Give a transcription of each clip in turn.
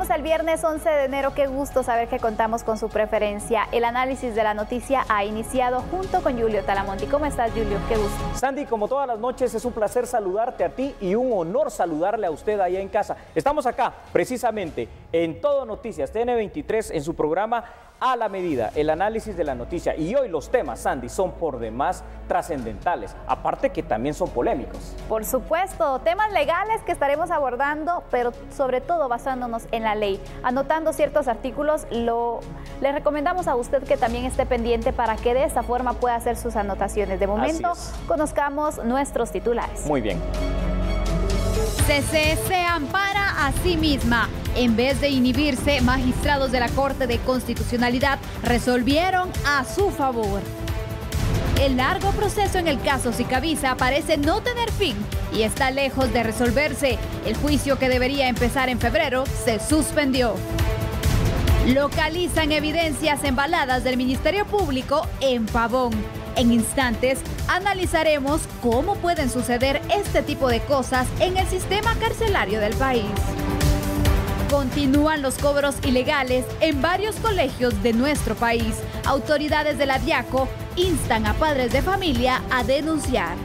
Estamos el viernes 11 de enero, qué gusto saber que contamos con su preferencia. El análisis de la noticia ha iniciado junto con Julio Talamonti. ¿Cómo estás, Julio? Qué gusto. Sandy, como todas las noches, es un placer saludarte a ti y un honor saludarle a usted allá en casa. Estamos acá, precisamente, en Todo Noticias, TN23, en su programa A la Medida, el análisis de la noticia. Y hoy los temas, Sandy, son por demás trascendentales, aparte que también son polémicos. Por supuesto, temas legales que estaremos abordando, pero sobre todo basándonos en la ley. Anotando ciertos artículos, le recomendamos a usted que también esté pendiente para que de esta forma pueda hacer sus anotaciones. De momento, conozcamos nuestros titulares. Muy bien. CC se ampara a sí misma. En vez de inhibirse, magistrados de la Corte de Constitucionalidad resolvieron a su favor. El largo proceso en el caso Sicavisa parece no tener fin y está lejos de resolverse. El juicio, que debería empezar en febrero, se suspendió. Localizan evidencias embaladas del Ministerio Público en Pavón. En instantes analizaremos cómo pueden suceder este tipo de cosas en el sistema carcelario del país. Continúan los cobros ilegales en varios colegios de nuestro país. Autoridades de la DIACO instan a padres de familia a denunciar.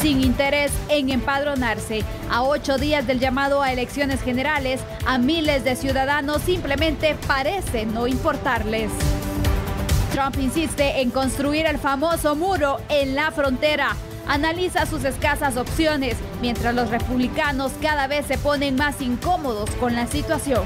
Sin interés en empadronarse, a 8 días del llamado a elecciones generales, a miles de ciudadanos simplemente parece no importarles. Trump insiste en construir el famoso muro en la frontera. Analiza sus escasas opciones, mientras los republicanos cada vez se ponen más incómodos con la situación.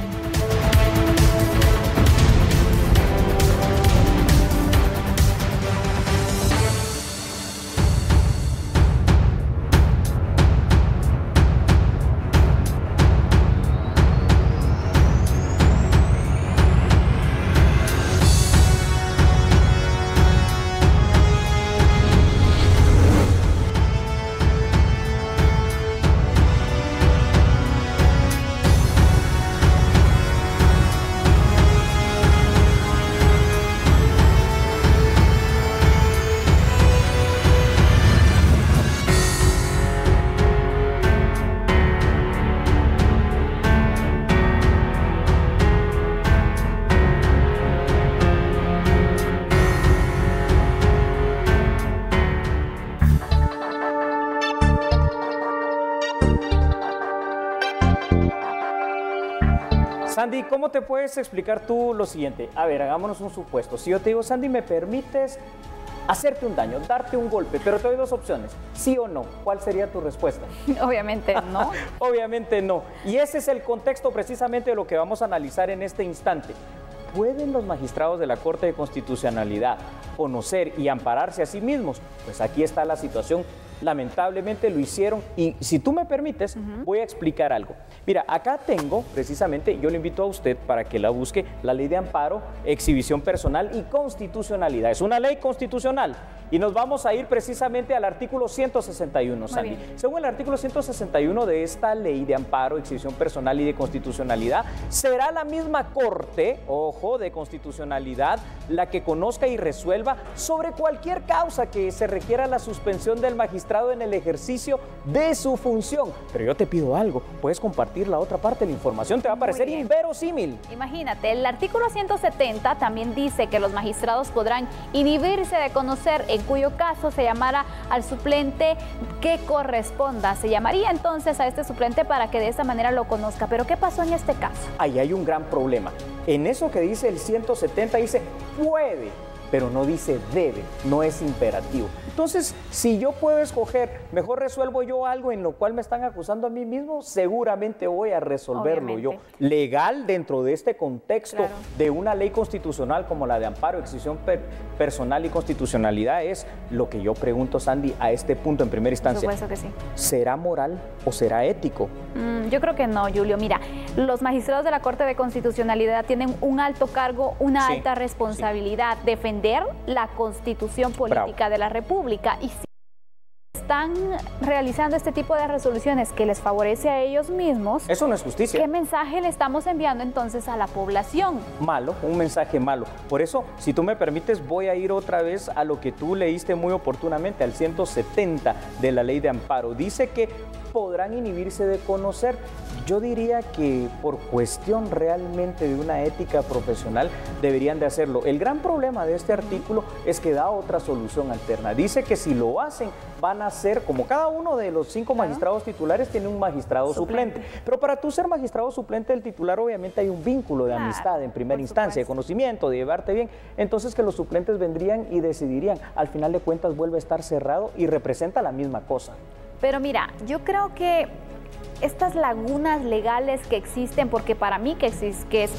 Sandy, ¿cómo te puedes explicar tú lo siguiente? A ver, hagámonos un supuesto. Si yo te digo, Sandy, ¿me permites hacerte un daño, darte un golpe? Pero te doy dos opciones, sí o no. ¿Cuál sería tu respuesta? Obviamente no. Obviamente no. Y ese es el contexto precisamente de lo que vamos a analizar en este instante. ¿Pueden los magistrados de la Corte de Constitucionalidad conocer y ampararse a sí mismos? Pues aquí está la situación. Lamentablemente lo hicieron y si tú me permites, voy a explicar algo. Mira, acá tengo precisamente, yo le invito a usted para que la busque, la Ley de Amparo, Exhibición Personal y Constitucionalidad. Es una ley constitucional y nos vamos a ir precisamente al artículo 161, Sandy. Según el artículo 161 de esta Ley de Amparo, Exhibición Personal y de Constitucionalidad, será la misma Corte, ojo, de Constitucionalidad, la que conozca y resuelva sobre cualquier causa que se requiera la suspensión del magistrado en el ejercicio de su función. Pero yo te pido algo, puedes compartir la otra parte de la información, te va a parecer inverosímil. Imagínate, el artículo 170 también dice que los magistrados podrán inhibirse de conocer, en cuyo caso se llamara al suplente que corresponda. Se llamaría entonces a este suplente para que de esta manera lo conozca. Pero ¿qué pasó en este caso? Ahí hay un gran problema. En eso que dice el 170 dice puede, pero no dice debe, no es imperativo. Entonces, si yo puedo escoger, mejor resuelvo yo algo en lo cual me están acusando a mí mismo, seguramente voy a resolverlo yo. Legal dentro de este contexto de una ley constitucional como la de Amparo, Exhibición Personal y Constitucionalidad es lo que yo pregunto, Sandy, a este punto en primera instancia. Por supuesto que sí. ¿Será moral o será ético? Yo creo que no, Julio. Mira, los magistrados de la Corte de Constitucionalidad tienen un alto cargo, una alta responsabilidad, defender la Constitución política de la República. Y si están realizando este tipo de resoluciones que les favorece a ellos mismos, eso no es justicia. ¿Qué mensaje le estamos enviando entonces a la población? Malo, un mensaje malo. Por eso, si tú me permites, voy a ir otra vez a lo que tú leíste muy oportunamente, al 170 de la Ley de Amparo. Dice que podrán inhibirse de conocer. yo diría que por cuestión realmente de una ética profesional deberían de hacerlo. El gran problema de este artículo es que da otra solución alterna. Dice que si lo hacen van a ser, como cada uno de los 5 magistrados titulares tiene un magistrado suplente. Pero para tú ser magistrado suplente del titular obviamente hay un vínculo de amistad en primera instancia, de conocimiento, de llevarte bien. Entonces que los suplentes vendrían y decidirían. Al final de cuentas vuelve a estar cerrado y representa la misma cosa. Pero mira, yo creo que estas lagunas legales que existen, porque para mí que es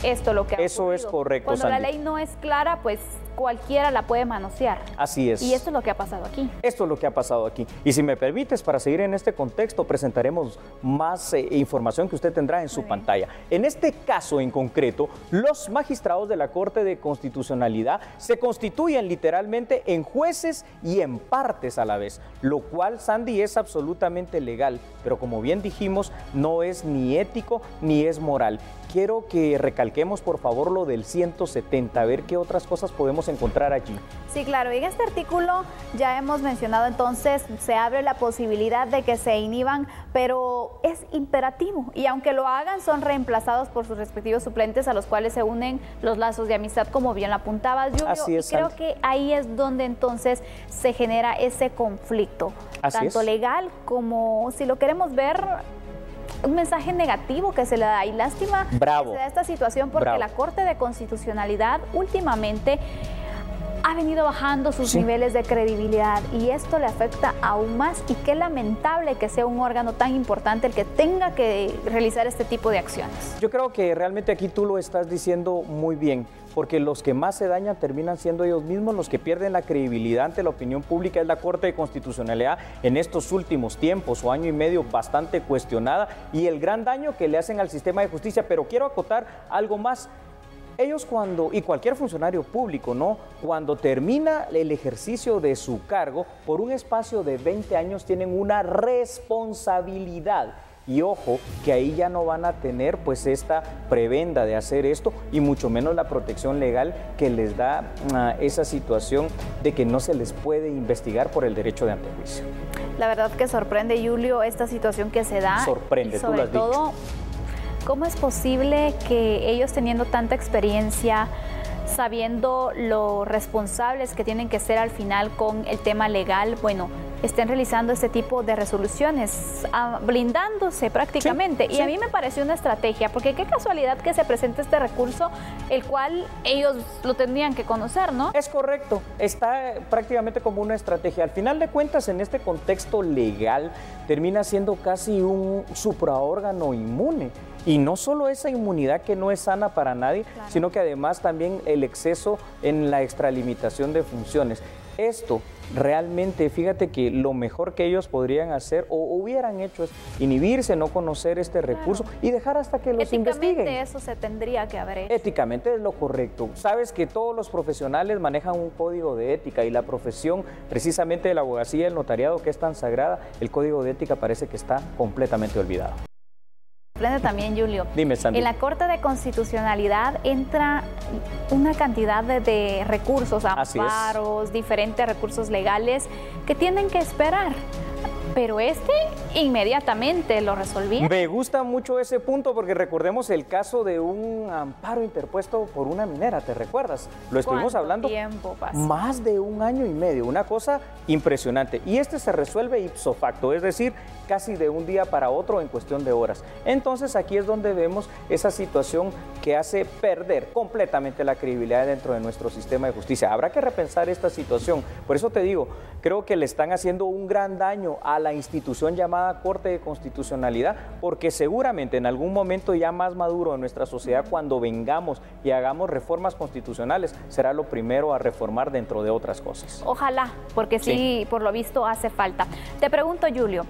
esto lo que ha ocurrido. Es correcto, Cuando Sandy. la ley no es clara, pues cualquiera la puede manosear. Así es. Y esto es lo que ha pasado aquí. Esto es lo que ha pasado aquí. Y si me permites, para seguir en este contexto, presentaremos más información que usted tendrá en su pantalla. En este caso en concreto, los magistrados de la Corte de Constitucionalidad se constituyen literalmente en jueces y en partes a la vez, lo cual, Sandy, es absolutamente legal, pero como bien dijimos, no es ni ético ni es moral. Quiero que recalquemos, por favor, lo del 170, a ver qué otras cosas podemos encontrar allí. Sí, claro, y en este artículo ya hemos mencionado entonces, se abre la posibilidad de que se inhiban, pero es imperativo, y aunque lo hagan, son reemplazados por sus respectivos suplentes a los cuales se unen los lazos de amistad, como bien lo apuntabas, Julio. Así es, y creo que ahí es donde entonces se genera ese conflicto, tanto legal como, si lo queremos ver, un mensaje negativo que se le da, y lástima que se da esta situación porque la Corte de Constitucionalidad últimamente ha venido bajando sus niveles de credibilidad, y esto le afecta aún más, y qué lamentable que sea un órgano tan importante el que tenga que realizar este tipo de acciones. Yo creo que realmente aquí tú lo estás diciendo muy bien, porque los que más se dañan terminan siendo ellos mismos, los que pierden la credibilidad ante la opinión pública es la Corte de Constitucionalidad en estos últimos tiempos, o año y medio bastante cuestionada, y el gran daño que le hacen al sistema de justicia. Pero quiero acotar algo más. Ellos y cualquier funcionario público, ¿no? Cuando termina el ejercicio de su cargo, por un espacio de 20 años tienen una responsabilidad. Y ojo, que ahí ya no van a tener pues esta prebenda de hacer esto, y mucho menos la protección legal que les da esa situación de que no se les puede investigar por el derecho de antejuicio. La verdad que sorprende, Julio, esta situación que se da. Sorprende, y sobre tú lo has todo, dicho. ¿Cómo es posible que ellos, teniendo tanta experiencia, sabiendo lo responsables que tienen que ser al final con el tema legal, bueno, estén realizando este tipo de resoluciones, blindándose prácticamente? Y a mí me pareció una estrategia, porque qué casualidad que se presente este recurso, el cual ellos lo tendrían que conocer, ¿no? Es correcto, está prácticamente como una estrategia. Al final de cuentas, en este contexto legal, termina siendo casi un supraórgano inmune. Y no solo esa inmunidad que no es sana para nadie, sino que además también el exceso en la extralimitación de funciones. Esto realmente, fíjate que lo mejor que ellos podrían hacer o hubieran hecho es inhibirse, no conocer este recurso y dejar hasta que los investiguen. Éticamente eso se tendría que haber hecho. Éticamente es lo correcto. Sabes que todos los profesionales manejan un código de ética, y la profesión precisamente de la abogacía y el notariado, que es tan sagrada, el código de ética parece que está completamente olvidado. También, Julio. Dime, Sandy. En la Corte de Constitucionalidad entra una cantidad de recursos, amparos, diferentes recursos legales que tienen que esperar. Pero inmediatamente lo resolvieron. Me gusta mucho ese punto, porque recordemos el caso de un amparo interpuesto por una minera, ¿te recuerdas? Lo estuvimos hablando. Tiempo pasó? Más de 1 año y medio, una cosa impresionante. Y se resuelve ipso facto, es decir, casi de un día para otro en cuestión de horas. Entonces aquí es donde vemos esa situación que hace perder completamente la credibilidad dentro de nuestro sistema de justicia. Habrá que repensar esta situación. Por eso te digo, creo que le están haciendo un gran daño a la institución llamada Corte de Constitucionalidad, porque seguramente en algún momento ya más maduro en nuestra sociedad, cuando vengamos y hagamos reformas constitucionales, será lo primero a reformar, dentro de otras cosas. Ojalá, porque sí, por lo visto hace falta. Te pregunto, Julio,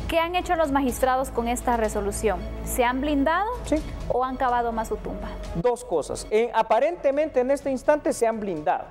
¿qué han hecho los magistrados con esta resolución? ¿Se han blindado o han cavado más su tumba? Dos cosas. Aparentemente en este instante se han blindado,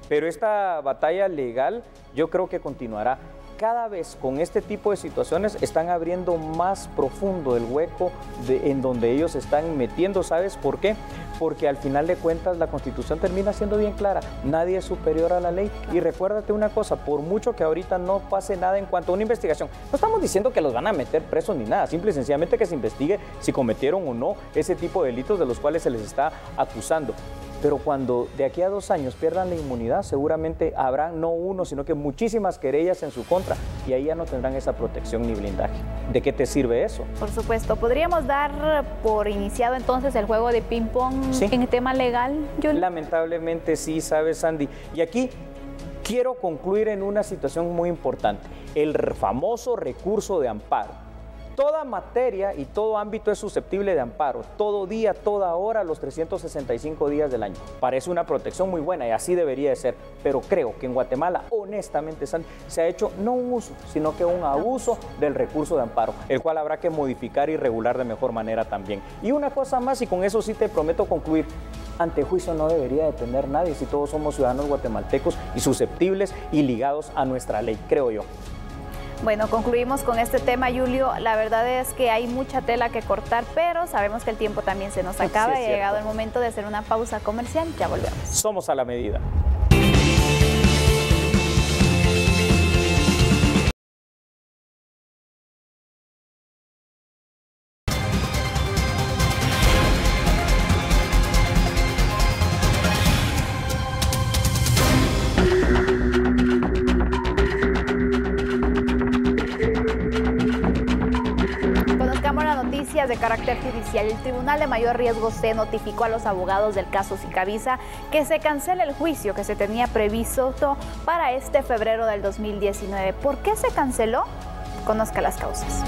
pero esta batalla legal yo creo que continuará. cada vez con este tipo de situaciones están abriendo más profundo el hueco en donde ellos están metiendo. ¿Sabes por qué? Porque al final de cuentas la Constitución termina siendo bien clara, nadie es superior a la ley. Y recuérdate una cosa, por mucho que ahorita no pase nada en cuanto a una investigación, no estamos diciendo que los van a meter presos ni nada, simple y sencillamente que se investigue si cometieron o no ese tipo de delitos de los cuales se les está acusando. Pero cuando de aquí a 2 años pierdan la inmunidad, seguramente habrá no uno, sino que muchísimas querellas en su contra y ahí ya no tendrán esa protección ni blindaje. ¿De qué te sirve eso? Por supuesto. ¿Podríamos dar por iniciado entonces el juego de ping-pong en el tema legal, Yuli? Lamentablemente sí, sabes, Sandy. Y aquí quiero concluir en una situación muy importante. El famoso recurso de amparo. Toda materia y todo ámbito es susceptible de amparo, todo día, toda hora, los 365 días del año. Parece una protección muy buena y así debería de ser, pero creo que en Guatemala, honestamente, Sandy, se ha hecho no un uso, sino que un abuso del recurso de amparo, el cual habrá que modificar y regular de mejor manera también. Y una cosa más, y con eso sí te prometo concluir, ante juicio no debería detener nadie si todos somos ciudadanos guatemaltecos y susceptibles y ligados a nuestra ley, creo yo. Bueno, concluimos con este tema, Julio. La verdad es que hay mucha tela que cortar, pero sabemos que el tiempo también se nos acaba. Sí, y ha llegado el momento de hacer una pausa comercial. Ya volvemos. Somos a la medida. De carácter judicial. El Tribunal de Mayor Riesgo C notificó a los abogados del caso Sicavisa que se cancela el juicio que se tenía previsto para este febrero del 2019. ¿Por qué se canceló? Conozca las causas.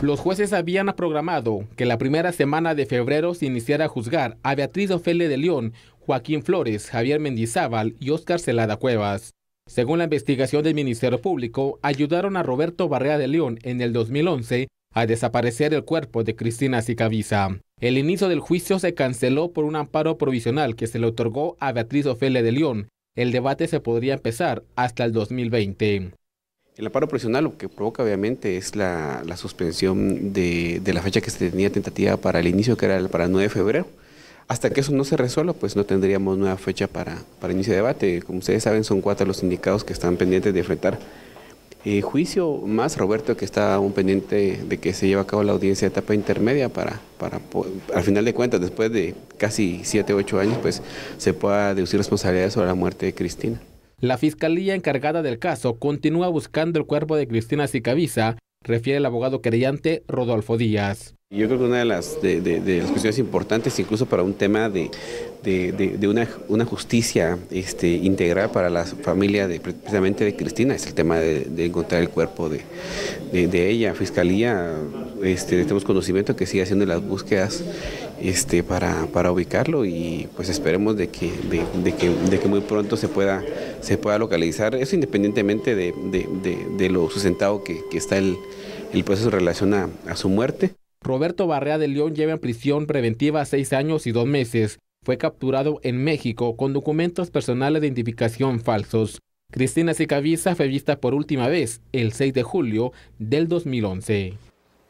Los jueces habían programado que la primera semana de febrero se iniciara a juzgar a Beatriz Ofelia de León, Joaquín Flores, Javier Mendizábal y Óscar Celada Cuevas. Según la investigación del Ministerio Público, ayudaron a Roberto Barrea de León en el 2011 a desaparecer el cuerpo de Cristina Sicavisa. El inicio del juicio se canceló por un amparo provisional que se le otorgó a Beatriz Ofelia de León. El debate se podría empezar hasta el 2020. El amparo provisional lo que provoca obviamente es la suspensión de la fecha que se tenía tentativa para el inicio, que era para el 9 de febrero. Hasta que eso no se resuelva, pues no tendríamos nueva fecha para inicio de debate. Como ustedes saben, son 4 los sindicados que están pendientes de enfrentar juicio, más Roberto, que está aún pendiente de que se lleve a cabo la audiencia de etapa intermedia para al final de cuentas, después de casi 7 o 8 años, pues se pueda deducir responsabilidades sobre la muerte de Cristina. La fiscalía encargada del caso continúa buscando el cuerpo de Cristina Sicavisa, refiere el abogado querellante Rodolfo Díaz. Yo creo que una de las cuestiones importantes, incluso para un tema de una justicia integral para la familia precisamente de Cristina, es el tema de encontrar el cuerpo de ella. Fiscalía, tenemos conocimiento que sigue haciendo las búsquedas para ubicarlo y pues esperemos de que muy pronto se pueda localizar, eso independientemente de lo sustentado que está el proceso en relación a su muerte. Roberto Barrea de León lleva en prisión preventiva 6 años y 2 meses. Fue capturado en México con documentos personales de identificación falsos. Cristina Sicavisa fue vista por última vez el 6 de julio del 2011.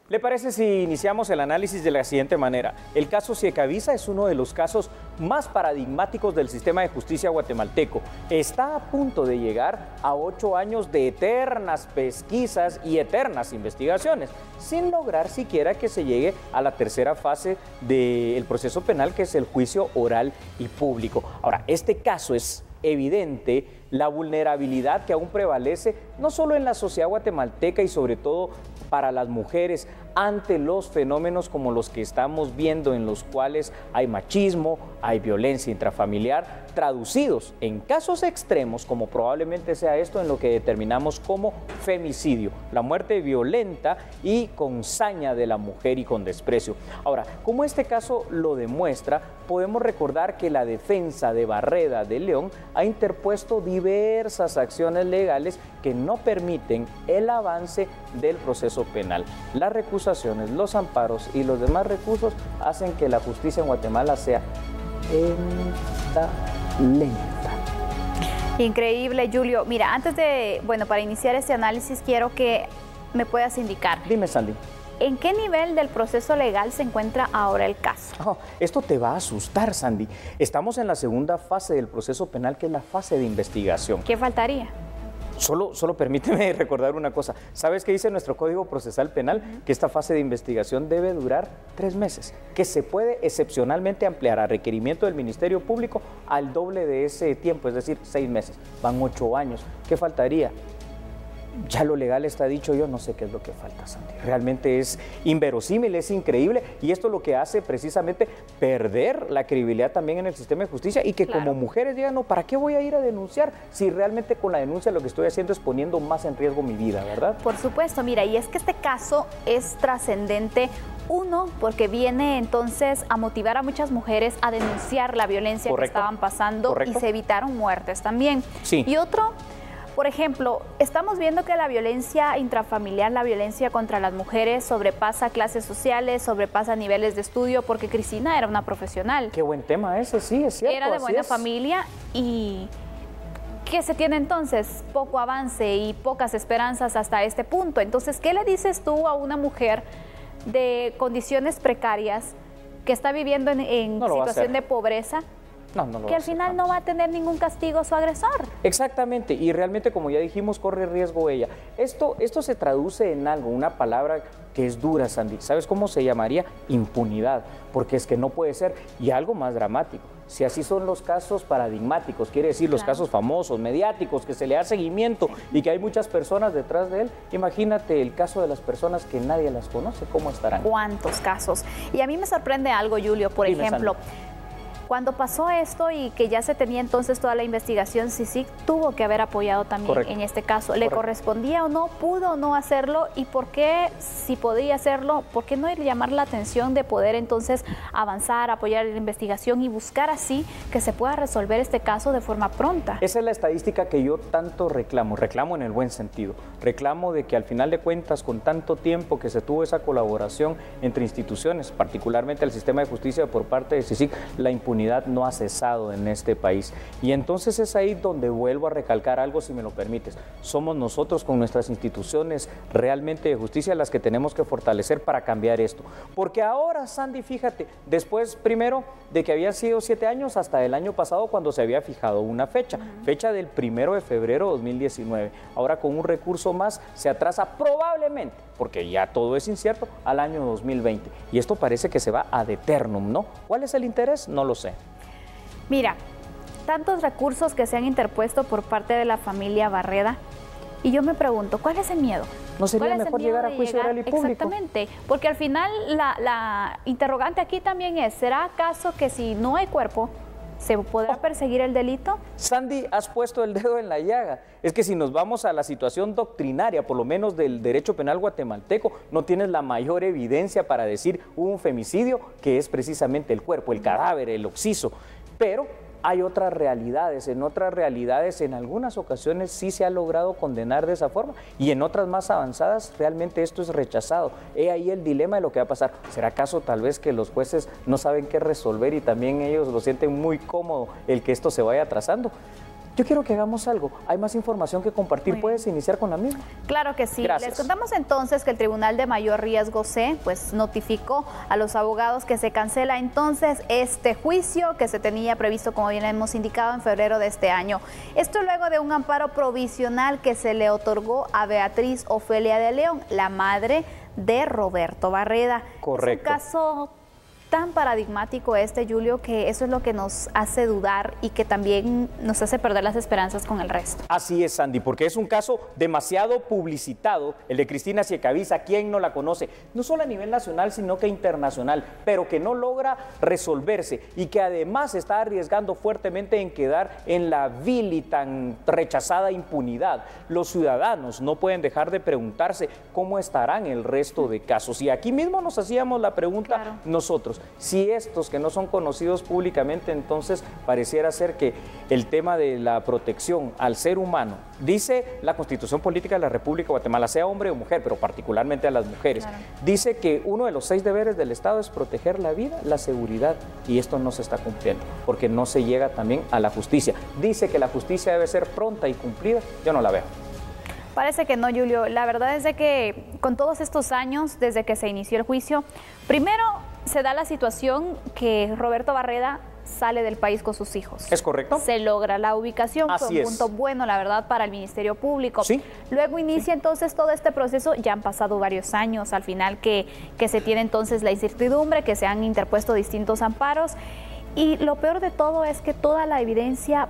¿Le parece si iniciamos el análisis de la siguiente manera? El caso Sicavisa es uno de los casos más paradigmáticos del sistema de justicia guatemalteco. Está a punto de llegar a 8 años de eternas pesquisas y eternas investigaciones, sin lograr siquiera que se llegue a la tercera fase del proceso penal, que es el juicio oral y público. Ahora, este caso es evidente la vulnerabilidad que aún prevalece, no solo en la sociedad guatemalteca y sobre todo para las mujeres, ante los fenómenos como los que estamos viendo, en los cuales hay machismo, hay violencia intrafamiliar, traducidos en casos extremos, como probablemente sea esto, en lo que determinamos como femicidio, la muerte violenta y con saña de la mujer y con desprecio. Ahora, como este caso lo demuestra, podemos recordar que la defensa de Barreda de León ha interpuesto diversas acciones legales que no permiten el avance del proceso penal. Las recusaciones, los amparos y los demás recursos hacen que la justicia en Guatemala sea lenta. Increíble, Julio. Mira, antes de, para iniciar este análisis, quiero que me puedas indicar. Dime, Sandy. ¿En qué nivel del proceso legal se encuentra ahora el caso? Oh, esto te va a asustar, Sandy. Estamos en la segunda fase del proceso penal, que es la fase de investigación. ¿Qué faltaría? Solo permíteme recordar una cosa. ¿Sabes qué dice nuestro Código Procesal Penal? Que esta fase de investigación debe durar 3 meses, que se puede excepcionalmente ampliar a requerimiento del Ministerio Público al doble de ese tiempo, es decir, 6 meses. Van 8 años. ¿Qué faltaría? Ya lo legal está dicho, yo no sé qué es lo que falta, Sandy. Realmente es inverosímil, es increíble, y esto lo que hace precisamente perder la credibilidad también en el sistema de justicia, y que como mujeres digan, no, ¿para qué voy a ir a denunciar si realmente con la denuncia lo que estoy haciendo es poniendo más en riesgo mi vida, ¿verdad? Por supuesto, mira, y es que este caso es trascendente. Uno, porque viene entonces a motivar a muchas mujeres a denunciar la violencia que estaban pasando y se evitaron muertes también. Sí. Y otro, por ejemplo, estamos viendo que la violencia intrafamiliar, la violencia contra las mujeres sobrepasa clases sociales, sobrepasa niveles de estudio, porque Cristina era una profesional. Qué buen tema ese, sí, es cierto. Era de buena familia y ¿qué se tiene entonces? Poco avance y pocas esperanzas hasta este punto. Entonces, ¿qué le dices tú a una mujer de condiciones precarias que está viviendo en situación de pobreza? Que al final no va a tener ningún castigo su agresor. Exactamente, y realmente, como ya dijimos, corre riesgo ella. Esto se traduce en algo, una palabra que es dura, Sandy. ¿Sabes cómo se llamaría? Impunidad, porque es que no puede ser. Y algo más dramático, si así son los casos paradigmáticos, quiere decir los casos famosos, mediáticos, que se le da seguimiento y que hay muchas personas detrás de él, imagínate el caso de las personas que nadie las conoce, ¿cómo estarán? ¿Cuántos casos? Y a mí me sorprende algo, Julio, por ejemplo, cuando pasó esto y que ya se tenía entonces toda la investigación, CICIG tuvo que haber apoyado también en este caso. ¿Le correspondía o no? ¿Pudo o no hacerlo? ¿Y por qué, si podía hacerlo, por qué no llamar la atención de poder entonces avanzar, apoyar la investigación y buscar así que se pueda resolver este caso de forma pronta? Esa es la estadística que yo tanto reclamo en el buen sentido. Reclamo de que al final de cuentas, con tanto tiempo que se tuvo esa colaboración entre instituciones, particularmente el sistema de justicia por parte de CICIG, la impunidad no ha cesado en este país. Y entonces es ahí donde vuelvo a recalcar algo, si me lo permites. Somos nosotros con nuestras instituciones realmente de justicia las que tenemos que fortalecer para cambiar esto. Porque ahora, Sandy, fíjate, después primero de que había sido 7 años hasta el año pasado cuando se había fijado una fecha del 1 de febrero de 2019. Ahora con un recurso más se atrasa probablemente, porque ya todo es incierto, al año 2020. Y esto parece que se va ad eternum, ¿no? ¿Cuál es el interés? No lo sé. Mira, tantos recursos que se han interpuesto por parte de la familia Barreda, y yo me pregunto, ¿cuál es el miedo? ¿No sería mejor llegar a juicio oral y público? Exactamente, porque al final la interrogante aquí también es, ¿será acaso que si no hay cuerpo, se podrá perseguir el delito? Sandy, has puesto el dedo en la llaga. Es que si nos vamos a la situación doctrinaria, por lo menos del derecho penal guatemalteco, no tienes la mayor evidencia para decir un femicidio, que es precisamente el cuerpo, el cadáver, el occiso. Pero hay otras realidades, en algunas ocasiones sí se ha logrado condenar de esa forma y en otras más avanzadas realmente esto es rechazado. He ahí el dilema de lo que va a pasar. ¿Será acaso tal vez que los jueces no saben qué resolver y también ellos lo sienten muy cómodo el que esto se vaya atrasando? Yo quiero que hagamos algo. Hay más información que compartir. ¿Puedes iniciar con la misma? Claro que sí. Gracias. Les contamos entonces que el Tribunal de Mayor Riesgo C notificó a los abogados que se cancela entonces este juicio que se tenía previsto, como bien hemos indicado, en febrero de este año. Esto luego de un amparo provisional que se le otorgó a Beatriz Ofelia de León, la madre de Roberto Barreda. Correcto. Es un caso tan paradigmático Julio, que eso es lo que nos hace dudar y que también nos hace perder las esperanzas con el resto. Así es, Sandy, porque es un caso demasiado publicitado, el de Cristina Ciecaviza. ¿Quién no la conoce? No solo a nivel nacional, sino que internacional, pero que no logra resolverse y que además está arriesgando fuertemente en quedar en la vil y tan rechazada impunidad. Los ciudadanos no pueden dejar de preguntarse cómo estarán el resto de casos. Y aquí mismo nos hacíamos la pregunta nosotros. Si estos que no son conocidos públicamente, entonces pareciera ser que el tema de la protección al ser humano, dice la Constitución Política de la República de Guatemala, sea hombre o mujer, pero particularmente a las mujeres, claro, dice que uno de los 6 deberes del Estado es proteger la vida, la seguridad, y esto no se está cumpliendo, porque no se llega también a la justicia. Dice que la justicia debe ser pronta y cumplida, yo no la veo. Parece que no, Julio. La verdad es de que con todos estos años, desde que se inició el juicio, primero se da la situación que Roberto Barreda sale del país con sus hijos. ¿Es correcto? Se logra la ubicación, así fue un punto bueno, la verdad, para el Ministerio Público. ¿Sí? Luego inicia entonces todo este proceso, ya han pasado varios años al final que se tiene entonces la incertidumbre, que se han interpuesto distintos amparos, y lo peor de todo es que toda la evidencia,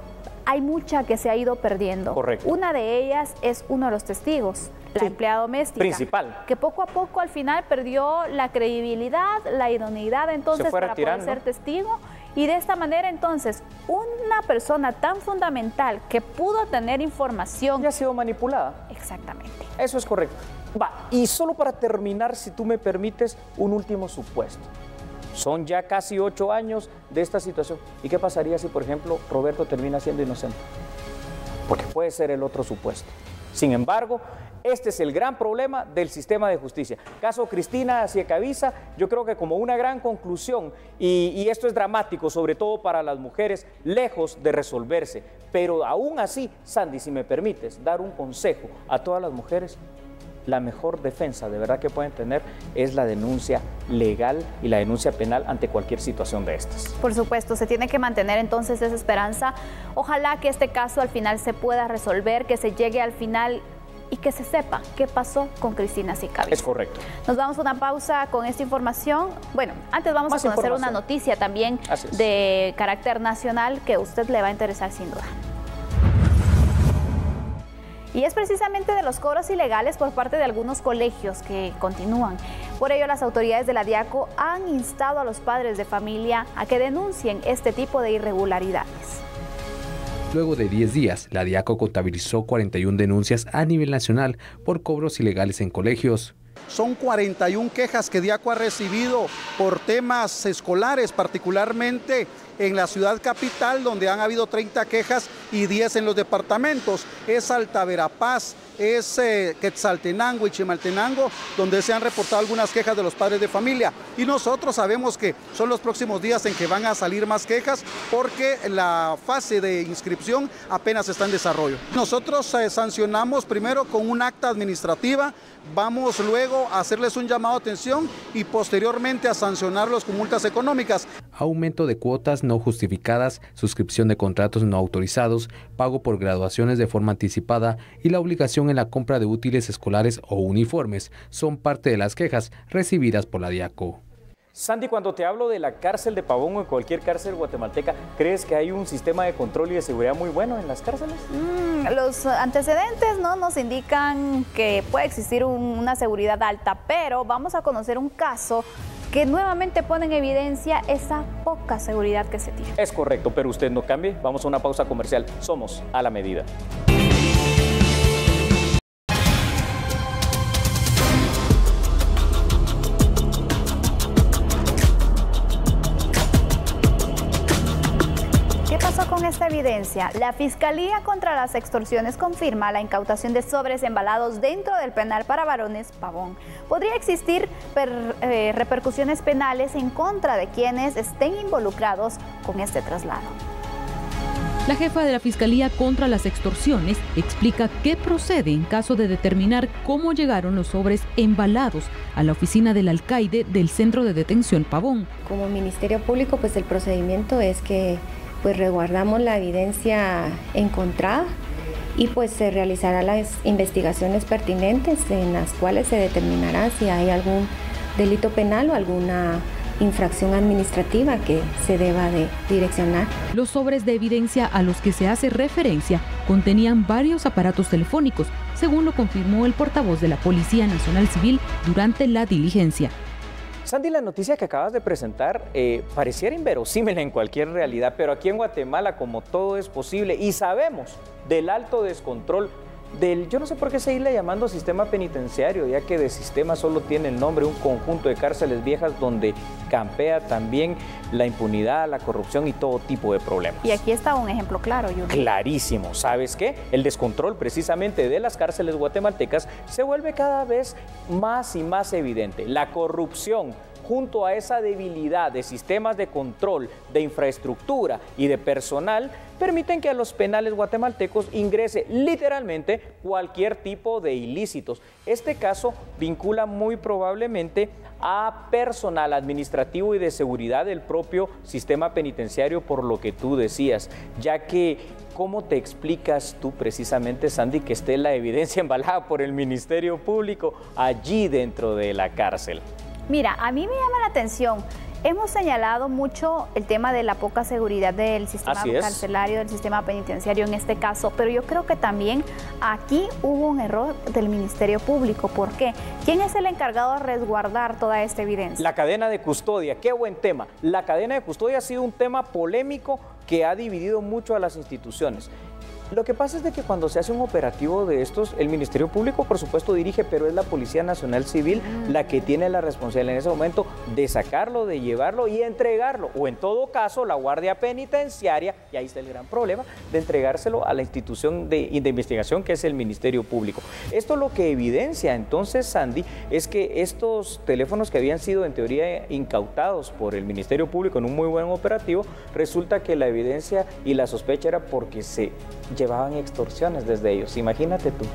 hay mucha que se ha ido perdiendo. Correcto. Una de ellas es uno de los testigos, la empleada doméstica. Principal. Que poco a poco al final perdió la credibilidad, la idoneidad entonces para poder ser testigo. Y de esta manera entonces una persona tan fundamental que pudo tener información... ya ha sido manipulada. Exactamente. Eso es correcto. Va, y solo para terminar, si tú me permites, un último supuesto. Son ya casi 8 años de esta situación. ¿Y qué pasaría si, por ejemplo, Roberto termina siendo inocente? Porque puede ser el otro supuesto. Sin embargo, este es el gran problema del sistema de justicia. Caso Cristina Ciecaviza, yo creo que como una gran conclusión, y esto es dramático, sobre todo para las mujeres, lejos de resolverse. Pero aún así, Sandy, si me permites dar un consejo a todas las mujeres, la mejor defensa de verdad que pueden tener es la denuncia legal y la denuncia penal ante cualquier situación de estas. Por supuesto, se tiene que mantener entonces esa esperanza. Ojalá que este caso al final se pueda resolver, que se llegue al final y que se sepa qué pasó con Cristina Ciecaviza. Es correcto. Nos vamos a una pausa con esta información. Bueno, antes vamos a conocer una noticia también de carácter nacional que a usted le va a interesar sin duda. Y es precisamente de los cobros ilegales por parte de algunos colegios que continúan. Por ello, las autoridades de la DIACO han instado a los padres de familia a que denuncien este tipo de irregularidades. Luego de 10 días, la DIACO contabilizó 41 denuncias a nivel nacional por cobros ilegales en colegios. Son 41 quejas que DIACO ha recibido por temas escolares, particularmente en la ciudad capital, donde han habido 30 quejas y 10 en los departamentos. Es Alta Verapaz, es Quetzaltenango y Chimaltenango, donde se han reportado algunas quejas de los padres de familia. Y nosotros sabemos que son los próximos días en que van a salir más quejas porque la fase de inscripción apenas está en desarrollo. Nosotros sancionamos primero con un acta administrativa, vamos luego a hacerles un llamado de atención y posteriormente a sancionarlos con multas económicas. Aumento de cuotas no justificadas, suscripción de contratos no autorizados, pago por graduaciones de forma anticipada y la obligación en la compra de útiles escolares o uniformes son parte de las quejas recibidas por la DIACO. Sandy, cuando te hablo de la cárcel de Pavón o en cualquier cárcel guatemalteca, ¿crees que hay un sistema de control y de seguridad muy bueno en las cárceles? Los antecedentes no nos indican que puede existir una seguridad alta, pero vamos a conocer un caso que nuevamente pone en evidencia esa poca seguridad que se tiene. Es correcto, pero usted no cambie. Vamos a una pausa comercial. Somos a la medida. Esta evidencia, la Fiscalía contra las Extorsiones confirma la incautación de sobres embalados dentro del penal para varones Pavón. Podría existir repercusiones penales en contra de quienes estén involucrados con este traslado. La jefa de la Fiscalía contra las Extorsiones explica qué procede en caso de determinar cómo llegaron los sobres embalados a la oficina del alcaide del Centro de Detención Pavón. Como Ministerio Público, pues el procedimiento es que resguardamos la evidencia encontrada y pues se realizarán las investigaciones pertinentes en las cuales se determinará si hay algún delito penal o alguna infracción administrativa que se deba de direccionar. Los sobres de evidencia a los que se hace referencia contenían varios aparatos telefónicos, según lo confirmó el portavoz de la Policía Nacional Civil durante la diligencia. Sandy, la noticia que acabas de presentar pareciera inverosímil en cualquier realidad, pero aquí en Guatemala, como todo es posible y sabemos del alto descontrol yo no sé por qué seguirle llamando sistema penitenciario, ya que de sistema solo tiene el nombre, un conjunto de cárceles viejas donde campea también la impunidad, la corrupción y todo tipo de problemas. Y aquí está un ejemplo claro, Julio. Clarísimo. ¿Sabes qué? El descontrol precisamente de las cárceles guatemaltecas se vuelve cada vez más y más evidente. La corrupción, junto a esa debilidad de sistemas de control, de infraestructura y de personal, permiten que a los penales guatemaltecos ingrese literalmente cualquier tipo de ilícitos. Este caso vincula muy probablemente a personal administrativo y de seguridad del propio sistema penitenciario, por lo que tú decías, ya que ¿cómo te explicas tú precisamente, Sandy, que esté la evidencia embalada por el Ministerio Público allí dentro de la cárcel? Mira, a mí me llama la atención. Hemos señalado mucho el tema de la poca seguridad del sistema carcelario, del sistema penitenciario en este caso, pero yo creo que también aquí hubo un error del Ministerio Público. ¿Por qué? ¿Quién es el encargado de resguardar toda esta evidencia? La cadena de custodia, qué buen tema. La cadena de custodia ha sido un tema polémico que ha dividido mucho a las instituciones. Lo que pasa es de que cuando se hace un operativo de estos, el Ministerio Público por supuesto dirige, pero es la Policía Nacional Civil la que tiene la responsabilidad en ese momento de sacarlo, de llevarlo y entregarlo, o en todo caso la Guardia Penitenciaria, y ahí está el gran problema, de entregárselo a la institución de investigación que es el Ministerio Público. Esto lo que evidencia entonces, Sandy, es que estos teléfonos que habían sido en teoría incautados por el Ministerio Público en un muy buen operativo, resulta que la evidencia y la sospecha era porque se llevaban extorsiones desde ellos. Imagínate tú.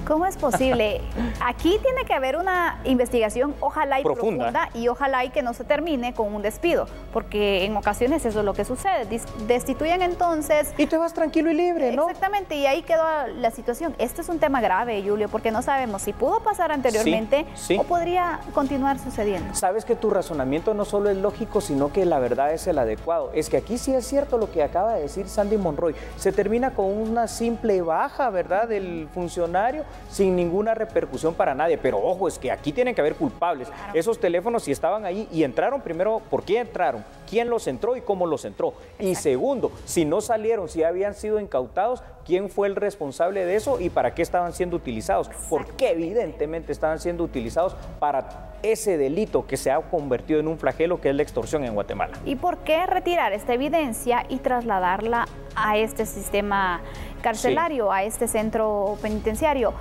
¿Cómo es posible? Aquí tiene que haber una investigación, ojalá y profunda, y ojalá y que no se termine con un despido, porque en ocasiones eso es lo que sucede. Destituyen entonces... Y te vas tranquilo y libre, ¿no? Exactamente, y ahí quedó la situación. Este es un tema grave, Julio, porque no sabemos si pudo pasar anteriormente o podría continuar sucediendo. Sabes que tu razonamiento no solo es lógico, sino que la verdad es el adecuado. Es que aquí sí es cierto lo que acaba de decir Sandy Monroy. Se termina con una simple baja, ¿verdad?, del funcionario, sin ninguna repercusión para nadie. Pero ojo, es que aquí tienen que haber culpables. Claro. Esos teléfonos si estaban ahí y entraron, primero, ¿por qué entraron? ¿Quién los entró y cómo los entró? Exacto. Y segundo, si no salieron, si habían sido incautados, ¿quién fue el responsable de eso y para qué estaban siendo utilizados? Exacto. Porque evidentemente estaban siendo utilizados para ese delito que se ha convertido en un flagelo, que es la extorsión en Guatemala. ¿Y por qué retirar esta evidencia y trasladarla a este sistema carcelario, a este centro penitenciario?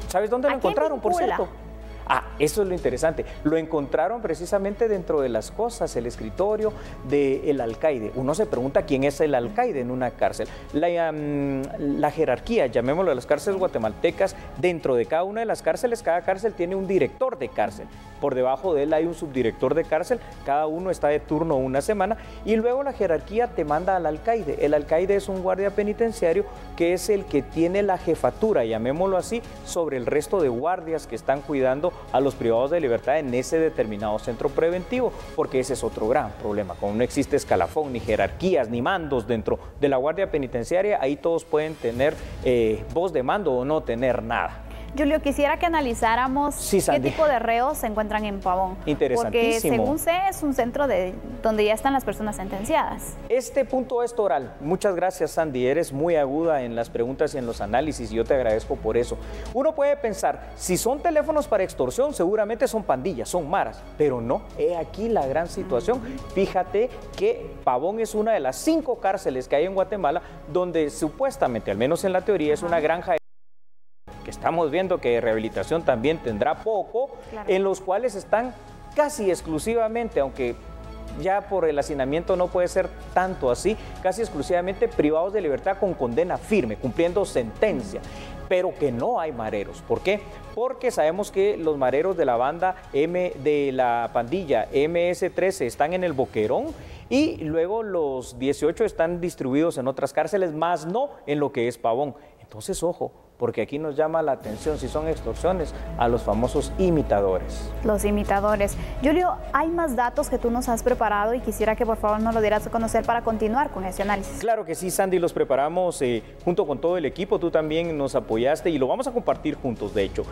¿Sabes dónde lo encontraron, por cierto? Ah, eso es lo interesante. Lo encontraron precisamente dentro de las cosas, el escritorio del alcaide. Uno se pregunta quién es el alcaide en una cárcel. La jerarquía, llamémoslo, de las cárceles guatemaltecas, dentro de cada una de las cárceles, cada cárcel tiene un director de cárcel. Por debajo de él hay un subdirector de cárcel, cada uno está de turno una semana, y luego la jerarquía te manda al alcaide. El alcaide es un guardia penitenciario que es el que tiene la jefatura, llamémoslo así, sobre el resto de guardias que están cuidando a los privados de libertad en ese determinado centro preventivo, porque ese es otro gran problema. Como no existe escalafón, ni jerarquías, ni mandos dentro de la Guardia Penitenciaria, ahí todos pueden tener voz de mando o no tener nada. Julio, quisiera que analizáramos qué tipo de reos se encuentran en Pavón. Interesantísimo. Porque según sé, es un centro donde ya están las personas sentenciadas. Este punto es toral. Muchas gracias, Sandy. Eres muy aguda en las preguntas y en los análisis y yo te agradezco por eso. Uno puede pensar, si son teléfonos para extorsión, seguramente son pandillas, son maras, pero no. He aquí la gran situación. Fíjate que Pavón es una de las 5 cárceles que hay en Guatemala donde supuestamente, al menos en la teoría, es una granja que estamos viendo que de rehabilitación también tendrá poco, claro, en los cuales están casi exclusivamente, aunque ya por el hacinamiento no puede ser tanto así, casi exclusivamente privados de libertad con condena firme, cumpliendo sentencia, pero que no hay mareros. ¿Por qué? Porque sabemos que los mareros de la banda de la pandilla MS-13 están en el Boquerón y luego los 18 están distribuidos en otras cárceles, más no en lo que es Pavón. Entonces, ojo, porque aquí nos llama la atención, si son extorsiones, a los famosos imitadores. Los imitadores. Julio, hay más datos que tú nos has preparado y quisiera que por favor nos lo dieras a conocer para continuar con ese análisis. Claro que sí, Sandy, los preparamos junto con todo el equipo, tú también nos apoyaste y lo vamos a compartir juntos, de hecho.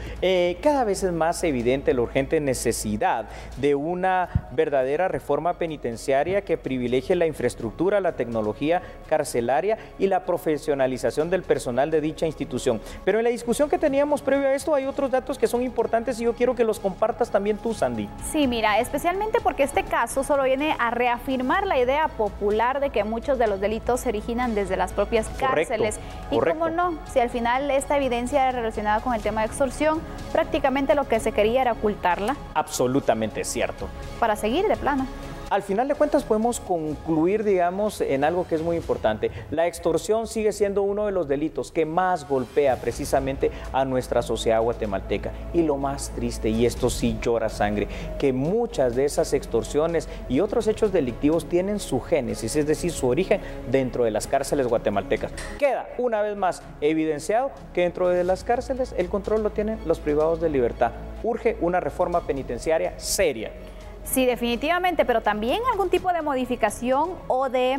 Cada vez es más evidente la urgente necesidad de una verdadera reforma penitenciaria que privilegie la infraestructura, la tecnología carcelaria y la profesionalización del personal de dicha institución. Pero en la discusión que teníamos previo a esto hay otros datos que son importantes y yo quiero que los compartas también tú, Sandy. Sí, mira, especialmente porque este caso solo viene a reafirmar la idea popular de que muchos de los delitos se originan desde las propias cárceles. Y cómo no, si al final esta evidencia era relacionada con el tema de extorsión, prácticamente lo que se quería era ocultarla. Absolutamente cierto. Para seguir de plano. Al final de cuentas podemos concluir, digamos, en algo que es muy importante. La extorsión sigue siendo uno de los delitos que más golpea precisamente a nuestra sociedad guatemalteca. Y lo más triste, y esto sí llora sangre, que muchas de esas extorsiones y otros hechos delictivos tienen su génesis, es decir, su origen dentro de las cárceles guatemaltecas. Queda una vez más evidenciado que dentro de las cárceles el control lo tienen los privados de libertad. Urge una reforma penitenciaria seria. Sí, definitivamente, pero también algún tipo de modificación o de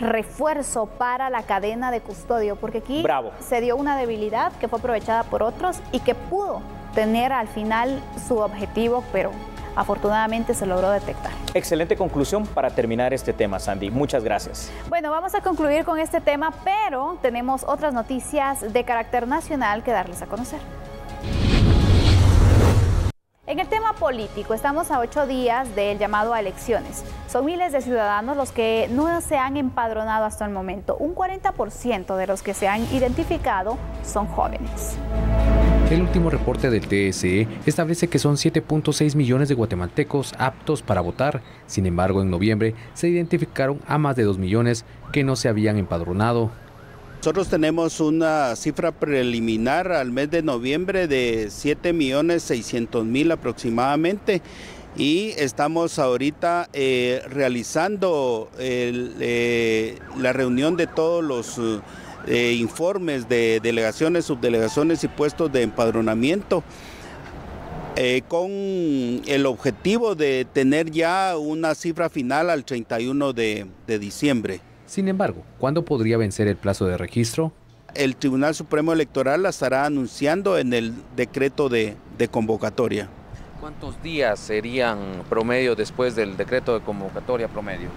refuerzo para la cadena de custodio, porque aquí se dio una debilidad que fue aprovechada por otros y que pudo tener al final su objetivo, pero afortunadamente se logró detectar. Excelente conclusión para terminar este tema, Sandy. Muchas gracias. Bueno, vamos a concluir con este tema, pero tenemos otras noticias de carácter nacional que darles a conocer. En el tema político, estamos a 8 días del llamado a elecciones. Son miles de ciudadanos los que no se han empadronado hasta el momento. Un 40% de los que se han identificado son jóvenes. El último reporte del TSE establece que son 7.6 millones de guatemaltecos aptos para votar. Sin embargo, en noviembre se identificaron a más de 2 millones que no se habían empadronado. Nosotros tenemos una cifra preliminar al mes de noviembre de 7.600.000 aproximadamente y estamos ahorita realizando la reunión de todos los informes de delegaciones, subdelegaciones y puestos de empadronamiento con el objetivo de tener ya una cifra final al 31 de diciembre. Sin embargo, ¿cuándo podría vencer el plazo de registro? El Tribunal Supremo Electoral la estará anunciando en el decreto de convocatoria. ¿Cuántos días serían promedio después del decreto de convocatoria promedio?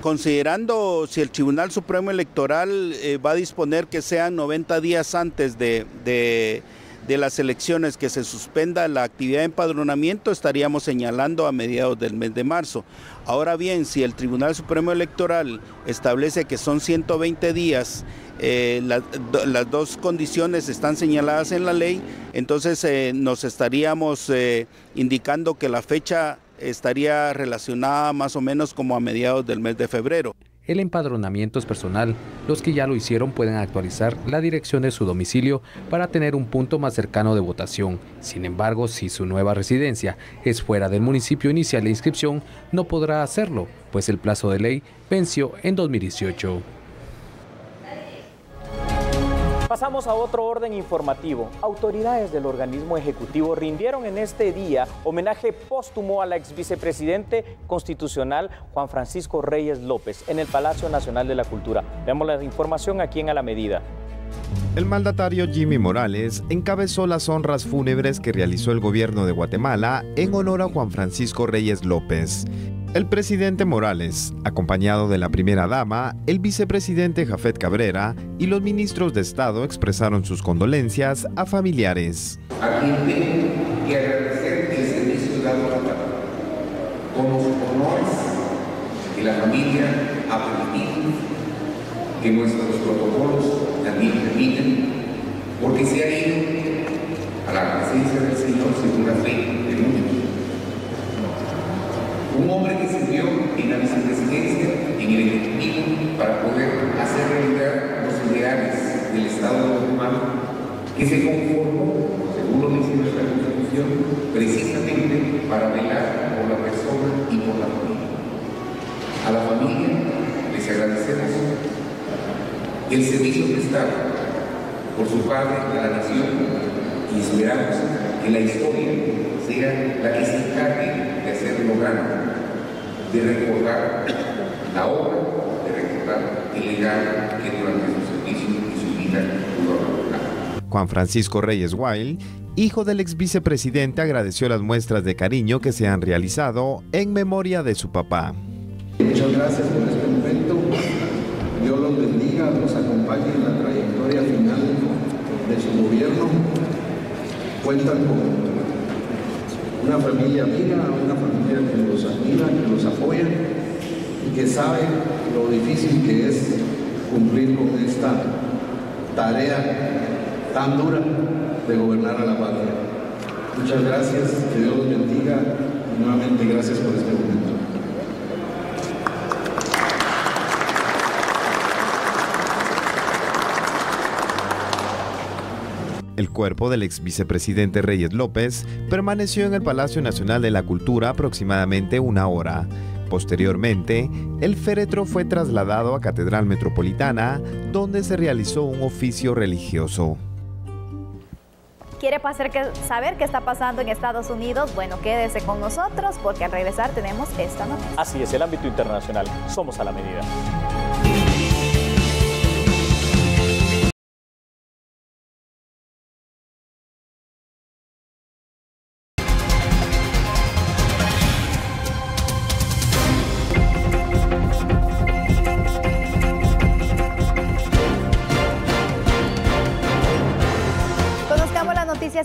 Considerando si el Tribunal Supremo Electoral va a disponer que sean 90 días antes de las elecciones que se suspenda la actividad de empadronamiento, estaríamos señalando a mediados del mes de marzo. Ahora bien, si el Tribunal Supremo Electoral establece que son 120 días, las dos condiciones están señaladas en la ley, entonces nos estaríamos indicando que la fecha estaría relacionada más o menos como a mediados del mes de febrero. El empadronamiento es personal. Los que ya lo hicieron pueden actualizar la dirección de su domicilio para tener un punto más cercano de votación. Sin embargo, si su nueva residencia es fuera del municipio inicial de inscripción, no podrá hacerlo, pues el plazo de ley venció en 2018. Pasamos a otro orden informativo. Autoridades del organismo ejecutivo rindieron en este día homenaje póstumo a la ex vicepresidente constitucional Juan Francisco Reyes López en el Palacio Nacional de la Cultura. Veamos la información aquí en A la Medida. El mandatario Jimmy Morales encabezó las honras fúnebres que realizó el gobierno de Guatemala en honor a Juan Francisco Reyes López. El presidente Morales, acompañado de la primera dama, el vicepresidente Jafet Cabrera y los ministros de Estado expresaron sus condolencias a familiares. A quien tengo que agradecer el servicio dado a la patria, con los honores que la familia ha permitido, que nuestros protocolos también permiten, porque se ha ido a la presencia del Señor según la fe de muchos. Un hombre que sirvió en la vicepresidencia, en el Ejecutivo, para poder hacer realidad los ideales del Estado de Guatemala, que se conformó, según lo dice nuestra Constitución, precisamente para velar por la persona y por la familia. A la familia les agradecemos el servicio prestado por su padre a la nación y esperamos que la historia sea la que se encargue de hacerlo grande, de recordar la obra, de recordar el legado que durante su servicio y su vida pudo lograr. Juan Francisco Reyes Wild, hijo del ex vicepresidente, agradeció las muestras de cariño que se han realizado en memoria de su papá. Muchas gracias por este momento. Dios los bendiga, los acompañe en la trayectoria final de su gobierno cuentan con una familia amiga, una familia que los admira, que los apoya y que sabe lo difícil que es cumplir con esta tarea tan dura de gobernar a la patria. Muchas gracias, que Dios los bendiga y nuevamente gracias por este momento. El cuerpo del ex vicepresidente Reyes López permaneció en el Palacio Nacional de la Cultura aproximadamente una hora. Posteriormente, el féretro fue trasladado a Catedral Metropolitana, donde se realizó un oficio religioso. ¿Quiere saber qué está pasando en Estados Unidos? Bueno, quédese con nosotros porque al regresar tenemos esta noticia. Así es, el ámbito internacional. Somos a la medida.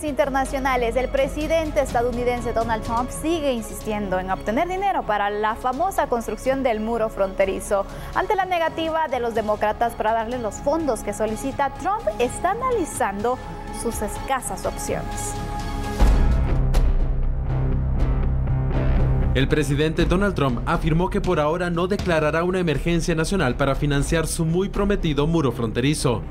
Internacionales. El presidente estadounidense Donald Trump sigue insistiendo en obtener dinero para la famosa construcción del muro fronterizo. Ante la negativa de los demócratas para darle los fondos que solicita, Trump está analizando sus escasas opciones. El presidente Donald Trump afirmó que por ahora no declarará una emergencia nacional para financiar su muy prometido muro fronterizo.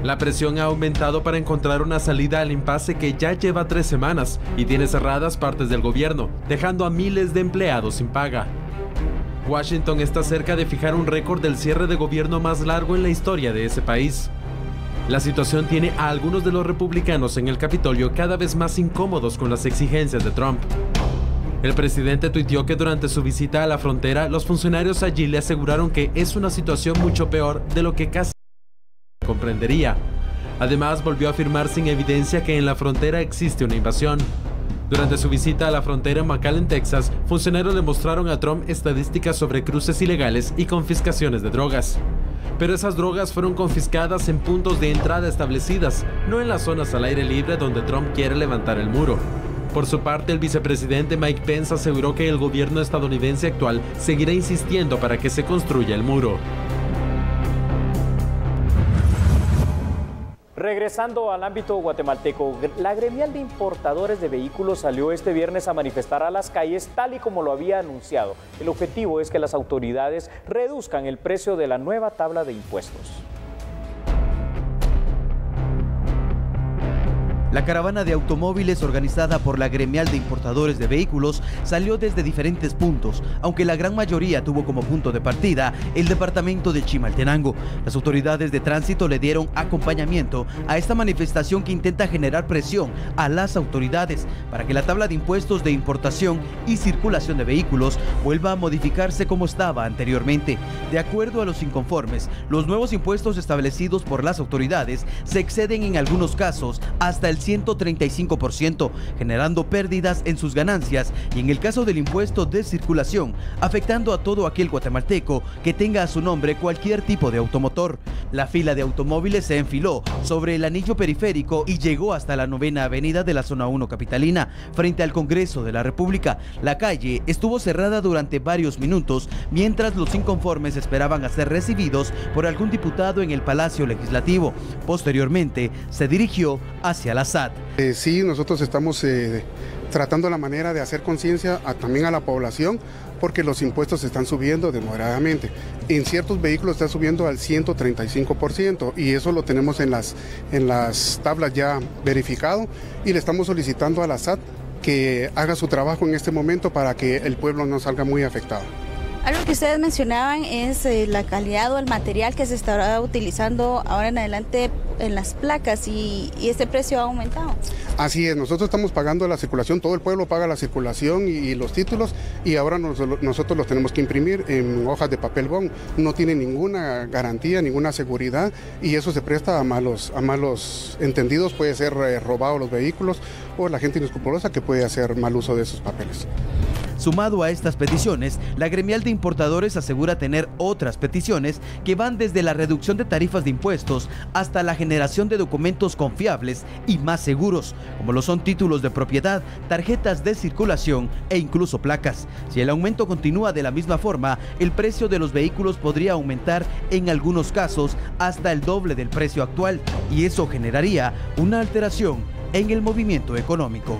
La presión ha aumentado para encontrar una salida al impasse que ya lleva 3 semanas y tiene cerradas partes del gobierno, dejando a miles de empleados sin paga. Washington está cerca de fijar un récord del cierre de gobierno más largo en la historia de ese país. La situación tiene a algunos de los republicanos en el Capitolio cada vez más incómodos con las exigencias de Trump. El presidente tuiteó que durante su visita a la frontera, los funcionarios allí le aseguraron que es una situación mucho peor de lo que casi comprendería. Además, volvió a afirmar sin evidencia que en la frontera existe una invasión. Durante su visita a la frontera en McAllen, Texas, funcionarios le mostraron a Trump estadísticas sobre cruces ilegales y confiscaciones de drogas. Pero esas drogas fueron confiscadas en puntos de entrada establecidas, no en las zonas al aire libre donde Trump quiere levantar el muro. Por su parte, el vicepresidente Mike Pence aseguró que el gobierno estadounidense actual seguirá insistiendo para que se construya el muro. Regresando al ámbito guatemalteco, la gremial de importadores de vehículos salió este viernes a manifestar a las calles tal y como lo había anunciado. El objetivo es que las autoridades reduzcan el precio de la nueva tabla de impuestos. La caravana de automóviles organizada por la gremial de importadores de vehículos salió desde diferentes puntos, aunque la gran mayoría tuvo como punto de partida el departamento de Chimaltenango. Las autoridades de tránsito le dieron acompañamiento a esta manifestación que intenta generar presión a las autoridades para que la tabla de impuestos de importación y circulación de vehículos vuelva a modificarse como estaba anteriormente. De acuerdo a los inconformes, los nuevos impuestos establecidos por las autoridades se exceden en algunos casos hasta el 135%, generando pérdidas en sus ganancias y en el caso del impuesto de circulación, afectando a todo aquel guatemalteco que tenga a su nombre cualquier tipo de automotor. La fila de automóviles se enfiló sobre el anillo periférico y llegó hasta la 9ª avenida de la zona 1 capitalina, frente al Congreso de la República. La calle estuvo cerrada durante varios minutos, mientras los inconformes esperaban a ser recibidos por algún diputado en el Palacio Legislativo. Posteriormente, se dirigió hacia la SAT. Sí, nosotros estamos tratando la manera de hacer conciencia también a la población, porque los impuestos están subiendo moderadamente. En ciertos vehículos está subiendo al 135% y eso lo tenemos en las tablas ya verificado, y le estamos solicitando a la SAT que haga su trabajo en este momento para que el pueblo no salga muy afectado. Algo que ustedes mencionaban es la calidad o el material que se estará utilizando ahora en adelante en las placas, y este precio ha aumentado. Así es, nosotros estamos pagando la circulación, todo el pueblo paga la circulación y los títulos, y ahora nosotros los tenemos que imprimir en hojas de papel bond. No tiene ninguna garantía, ninguna seguridad, y eso se presta a malos entendidos. Puede ser robado los vehículos o la gente inescrupulosa que puede hacer mal uso de esos papeles. Sumado a estas peticiones, la gremial de importadores asegura tener otras peticiones que van desde la reducción de tarifas de impuestos hasta la generación de documentos confiables y más seguros, como lo son títulos de propiedad, tarjetas de circulación e incluso placas. Si el aumento continúa de la misma forma, el precio de los vehículos podría aumentar en algunos casos hasta el doble del precio actual, y eso generaría una alteración en el movimiento económico.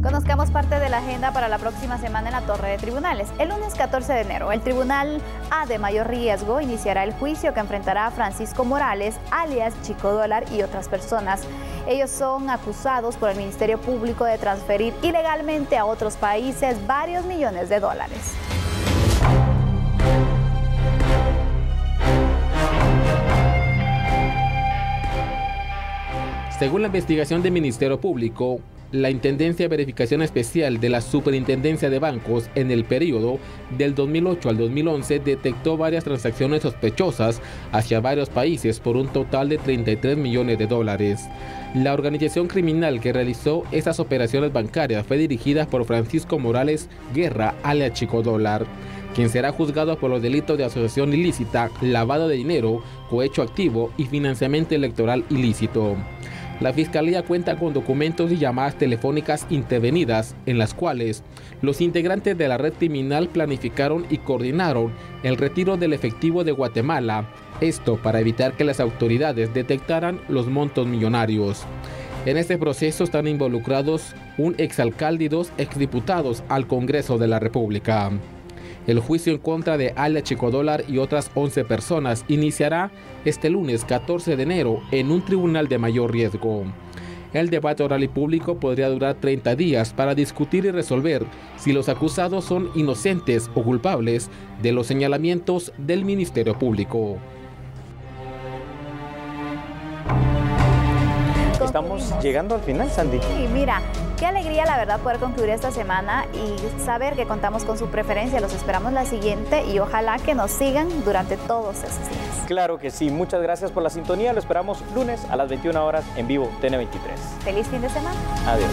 Conozcamos parte de la agenda para la próxima semana en la Torre de Tribunales. El lunes 14 de enero, el Tribunal A de Mayor Riesgo iniciará el juicio que enfrentará a Francisco Morales, alias Chico Dólar, y otras personas. Ellos son acusados por el Ministerio Público de transferir ilegalmente a otros países varios millones de dólares. Según la investigación del Ministerio Público, la Intendencia de Verificación Especial de la Superintendencia de Bancos en el periodo del 2008 al 2011 detectó varias transacciones sospechosas hacia varios países por un total de 33 millones de dólares. La organización criminal que realizó esas operaciones bancarias fue dirigida por Francisco Morales Guerra, alias Chico Dólar, quien será juzgado por los delitos de asociación ilícita, lavado de dinero, cohecho activo y financiamiento electoral ilícito. La Fiscalía cuenta con documentos y llamadas telefónicas intervenidas en las cuales los integrantes de la red criminal planificaron y coordinaron el retiro del efectivo de Guatemala, esto para evitar que las autoridades detectaran los montos millonarios. En este proceso están involucrados un exalcalde y 2 exdiputados al Congreso de la República. El juicio en contra de alias Chico Dólar y otras 11 personas iniciará este lunes 14 de enero en un tribunal de mayor riesgo. El debate oral y público podría durar 30 días para discutir y resolver si los acusados son inocentes o culpables de los señalamientos del Ministerio Público. Estamos llegando al final, Sandy. Sí, mira, qué alegría la verdad poder concluir esta semana y saber que contamos con su preferencia. Los esperamos la siguiente y ojalá que nos sigan durante todos esos días. Claro que sí, muchas gracias por la sintonía. Lo esperamos lunes a las 21 horas en vivo, TN23. Feliz fin de semana. Adiós.